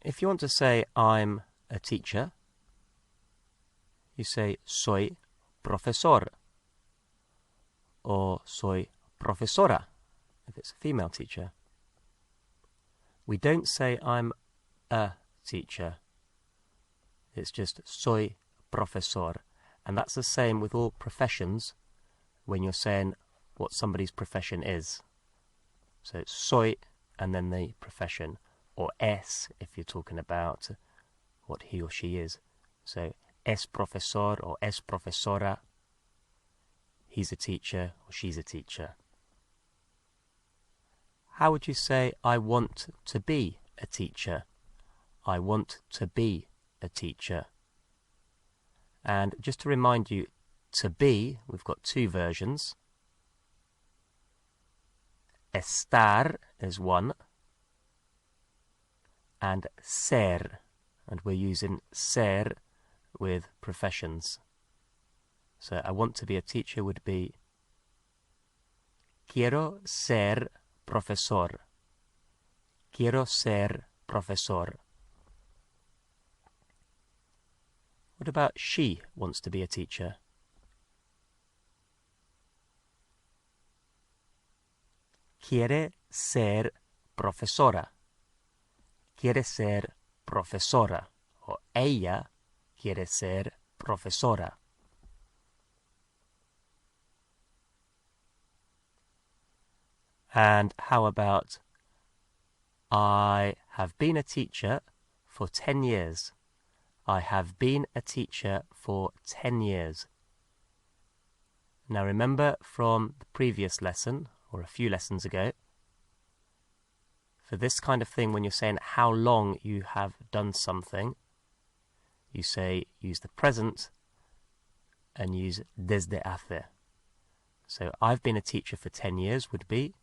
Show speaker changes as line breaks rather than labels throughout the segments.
if you want to say I'm a teacher, you say soy profesor or soy profesora if it's a female teacher. We don't say I'm a teacher. It's just soy profesor. And that's the same with all professions when you're saying what somebody's profession is. So it's soy and then the profession, or es if you're talking about what he or she is. So es profesor or es profesora. He's a teacher or she's a teacher. How would you say I want to be a teacher? I want to be a teacher. And just to remind you, to be, we've got two versions. Estar is one, and ser, and we're using ser with professions. So I want to be a teacher would be quiero ser profesor. Quiero ser profesor. What about she wants to be a teacher? Quiere ser profesora. Quiere ser profesora. O ella quiere ser profesora. And how about I have been a teacher for 10 years. I have been a teacher for 10 years. Now remember from the previous lesson, or a few lessons ago, for this kind of thing, when you're saying how long you have done something, you say, use the present and use desde hace. So I've been a teacher for 10 years would be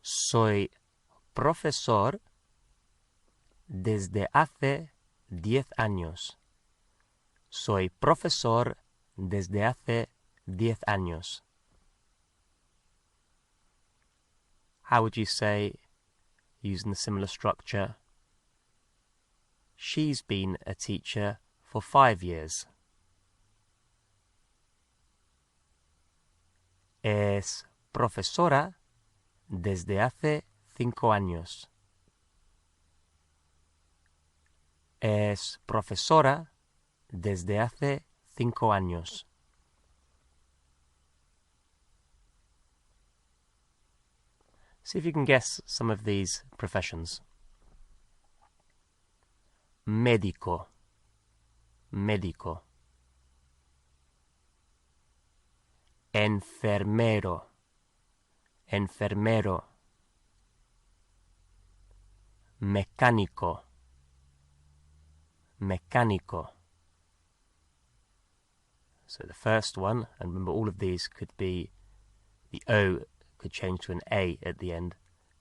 soy profesor desde hace 10 años. Soy profesor desde hace 10 años. How would you say, using the similar structure, she's been a teacher for 5 years? Es profesora desde hace 5 años. Es profesora desde hace 5 años. See if you can guess some of these professions. Médico. Médico. Enfermero. Enfermero. Mecánico. Mecánico. So the first one, and remember all of these could be, the O could change to an A at the end,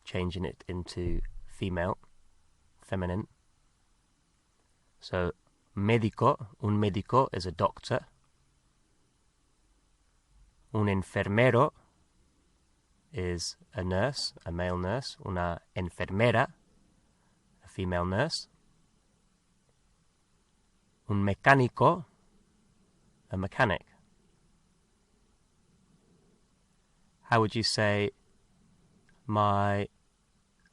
changing it into female, feminine. So médico, un médico is a doctor. Un enfermero is a nurse, a male nurse. Una enfermera, a female nurse. Un mecánico, a mechanic. How would you say, my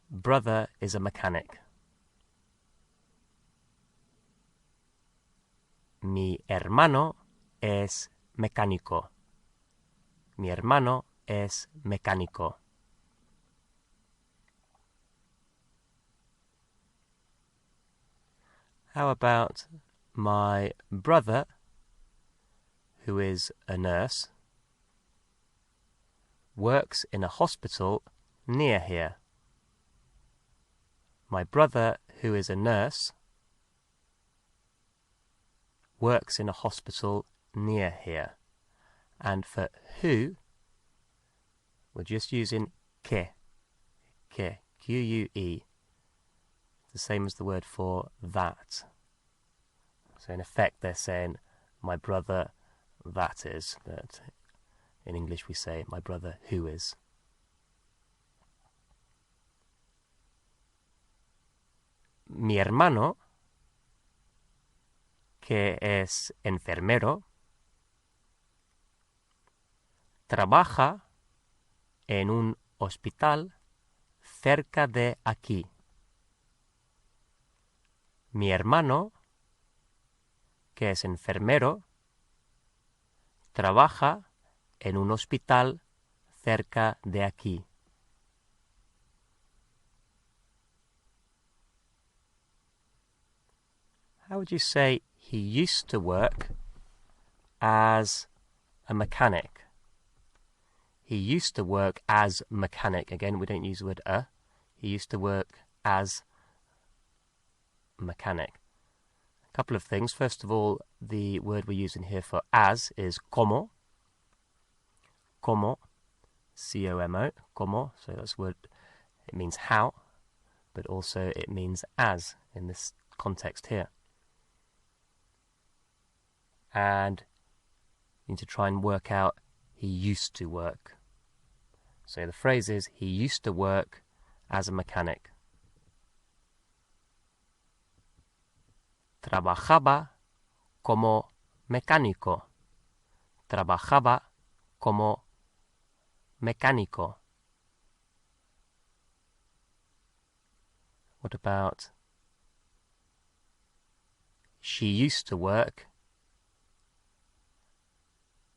brother is a mechanic? Mi hermano es mecánico. Mi hermano es mecánico. How about my brother, who is a nurse, works in a hospital near here? My brother, who is a nurse, works in a hospital near here. And for who, we're just using que, Q-U-E, the same as the word for that. So in effect they're saying, my brother that is, but in English we say, my brother who is. Mi hermano, que es enfermero, trabaja en un hospital cerca de aquí. Mi hermano, que es enfermero, trabaja en un hospital cerca de aquí. How would you say he used to work as a mechanic? He used to work as mechanic. Again, we don't use the word a. He used to work as mechanic. A couple of things. First of all, the word we're using here for as is como. Como. C-O-M-O. Como. So that's word. It means how, but also it means as in this context here. And you need to try and work out he used to work. So the phrase is, he used to work as a mechanic. Trabajaba como mecánico. Trabajaba como mecánico. What about, she used to work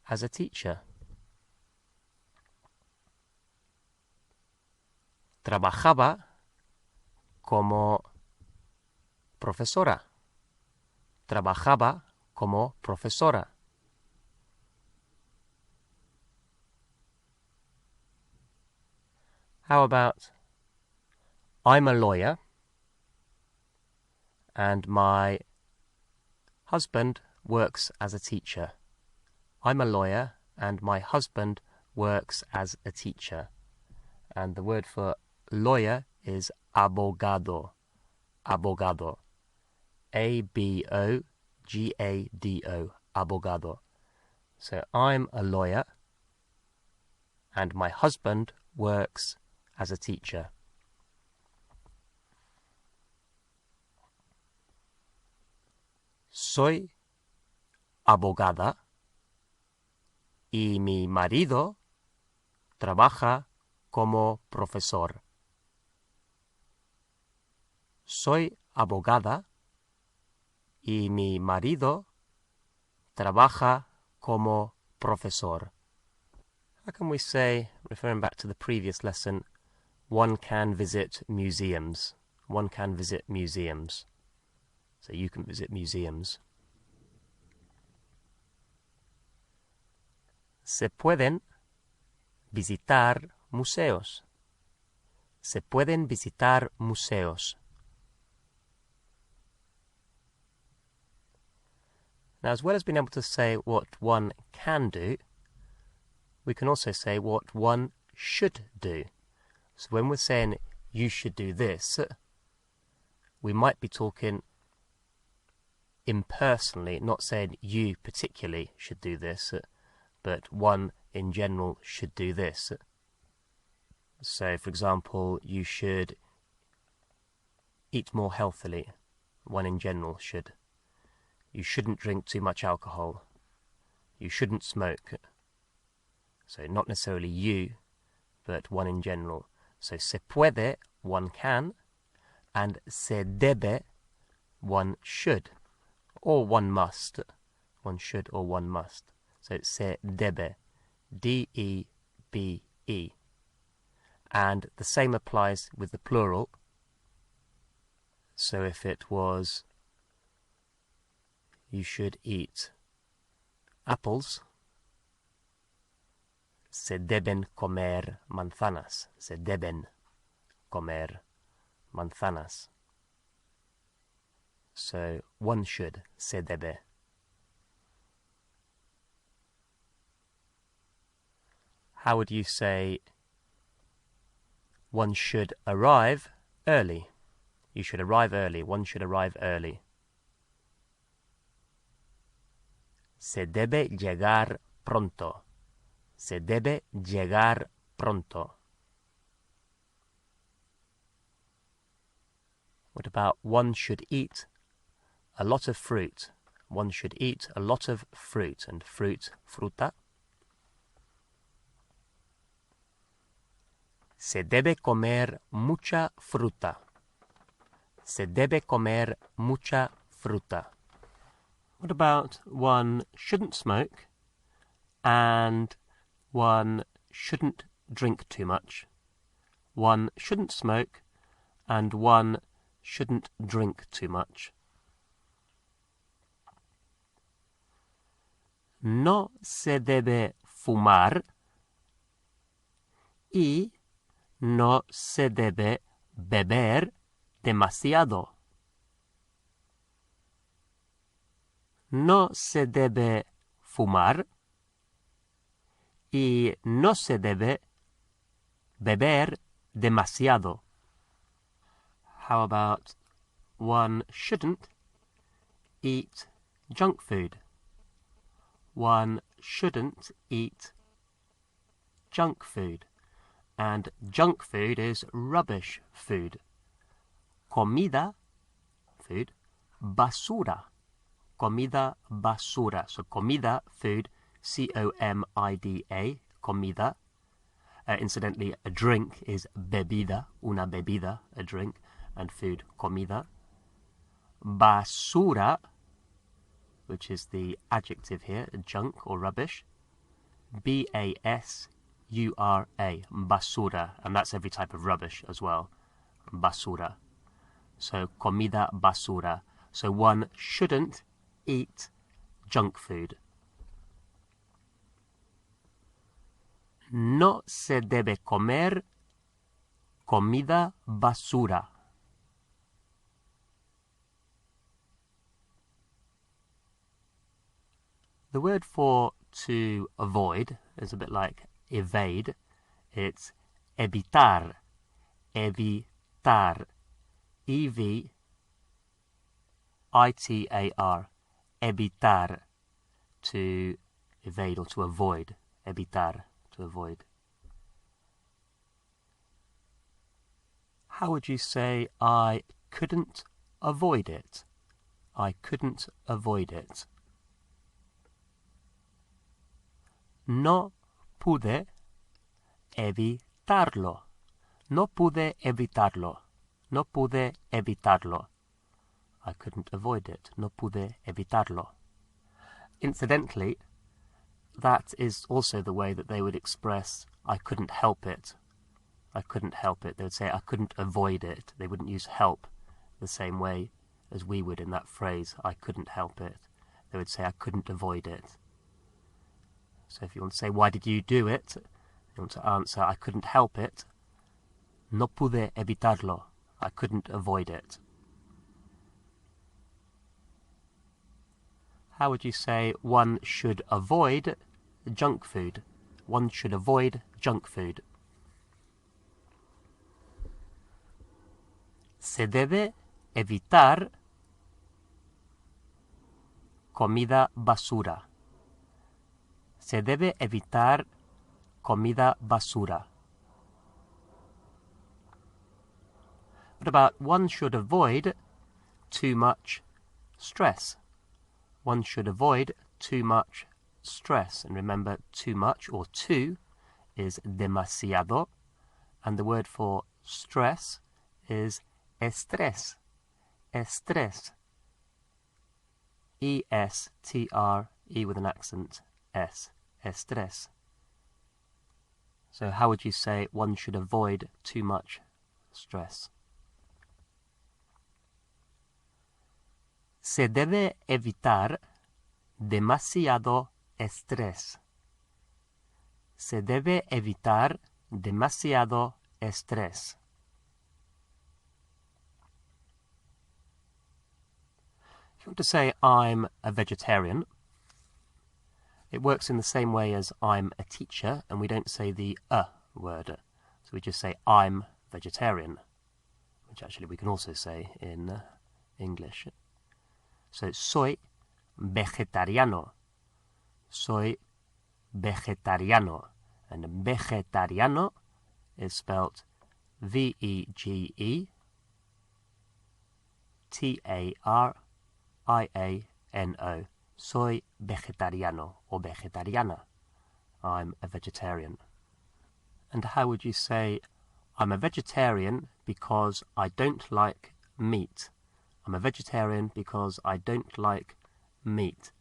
as a teacher. Trabajaba como profesora. Trabajaba como profesora. How about, I'm a lawyer and my husband works as a teacher. I'm a lawyer and my husband works as a teacher. And the word for lawyer is abogado. Abogado. A-B-O-G-A-D-O. Abogado. So I'm a lawyer and my husband works as a teacher. Soy abogada y mi marido trabaja como profesor. Soy abogada y mi marido trabaja como profesor. How can we say, referring back to the previous lesson, one can visit museums? One can visit museums. So you can visit museums. Se pueden visitar museos. Se pueden visitar museos. Now, as well as being able to say what one can do, we can also say what one should do. So when we're saying you should do this, we might be talking impersonally, not saying you particularly should do this, but one in general should do this. So, for example, you should eat more healthily. One in general should. You shouldn't drink too much alcohol. You shouldn't smoke. So not necessarily you, but one in general. So se puede, one can, and se debe, one should, or one must. One should or one must. So se debe, D-E-B-E. And the same applies with the plural. So if it was, you should eat apples, se deben comer manzanas. Se deben comer manzanas. So one should, se debe. How would you say one should arrive early? You should arrive early. One should arrive early. Se debe llegar pronto. Se debe llegar pronto. What about one should eat a lot of fruit? One should eat a lot of fruit. And fruit, fruta. Se debe comer mucha fruta. Se debe comer mucha fruta. What about one shouldn't smoke and one shouldn't drink too much? One shouldn't smoke and one shouldn't drink too much. No se debe fumar y no se debe beber demasiado. No se debe fumar y no se debe beber demasiado. How about one shouldn't eat junk food? One shouldn't eat junk food. And junk food is rubbish food. Comida, food. Basura, comida, basura. So comida, food, C-O-M-I-D-A, comida. Incidentally, a drink is bebida, una bebida, a drink, and food, comida. Basura, which is the adjective here, junk or rubbish. B-A-S-U-R-A, basura, and that's every type of rubbish as well, basura. So, comida basura. So one shouldn't eat junk food. No se debe comer comida basura. The word for to avoid is a bit like evade. It's evitar, evitar, E-V-I-T-A-R, evitar, to evade or to avoid, evitar, to avoid. How would you say I couldn't avoid it? I couldn't avoid it. No pude evitarlo. No pude evitarlo. No pude evitarlo. I couldn't avoid it. No pude evitarlo. Incidentally, that is also the way that they would express I couldn't help it. I couldn't help it. They would say I couldn't avoid it. They wouldn't use help the same way as we would in that phrase, I couldn't help it. They would say I couldn't avoid it. So if you want to say, why did you do it? You want to answer, I couldn't help it. No pude evitarlo. I couldn't avoid it. How would you say one should avoid junk food? One should avoid junk food. Se debe evitar comida basura. Se debe evitar comida basura. What about one should avoid too much stress? One should avoid too much stress. And remember, too much or too is demasiado. And the word for stress is estrés. Estrés. E-S-T-R-E with an accent. S. Estrés. So how would you say one should avoid too much stress? Se debe evitar demasiado estrés. Se debe evitar demasiado estrés. If you want to say I'm a vegetarian, it works in the same way as I'm a teacher, and we don't say the word. So we just say I'm vegetarian, which actually we can also say in English. So soy vegetariano. Soy vegetariano. And vegetariano is spelt V-E-G-E T-A-R-I-A-N-O. Soy vegetariano or vegetariana. I'm a vegetarian. And how would you say, I'm a vegetarian because I don't like meat? I'm a vegetarian because I don't like meat.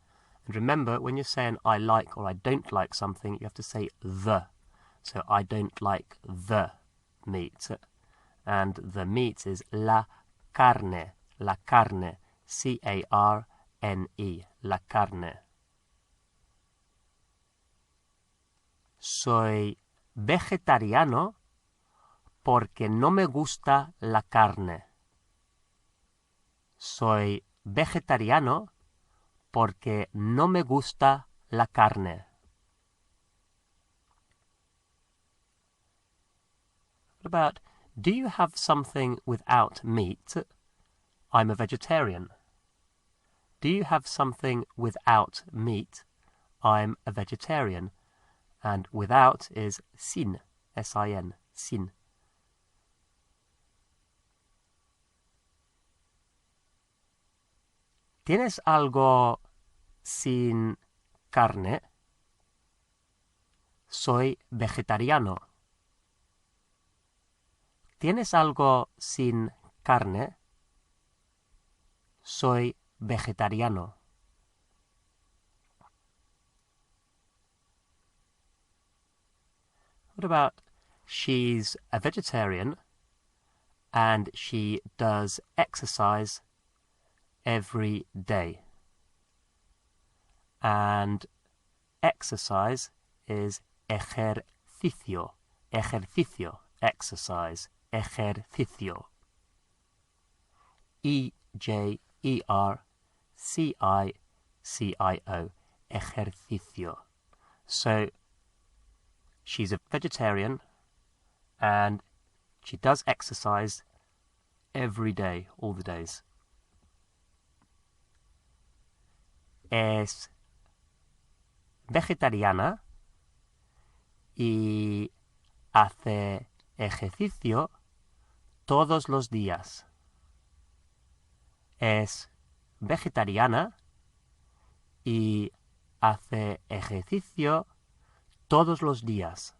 And remember, when you're saying I like or I don't like something, you have to say the. So I don't like the meat. And the meat is la carne, C-A-R-N-E, la carne. Soy vegetariano porque no me gusta la carne. Soy vegetariano porque no me gusta la carne. What about, do you have something without meat? I'm a vegetarian. Do you have something without meat? I'm a vegetarian. And without is sin, S-I-N, sin. ¿Tienes algo sin carne? Soy vegetariano. ¿Tienes algo sin carne? Soy vegetariano. What about, she's a vegetarian and she does exercise every day. And exercise is ejercicio, exercise, ejercicio. E-J-E-R-C-I-C-I-O, ejercicio. So, she's a vegetarian and she does exercise every day, all the days. Es vegetariana y hace ejercicio todos los días. Es vegetariana y hace ejercicio todos los días.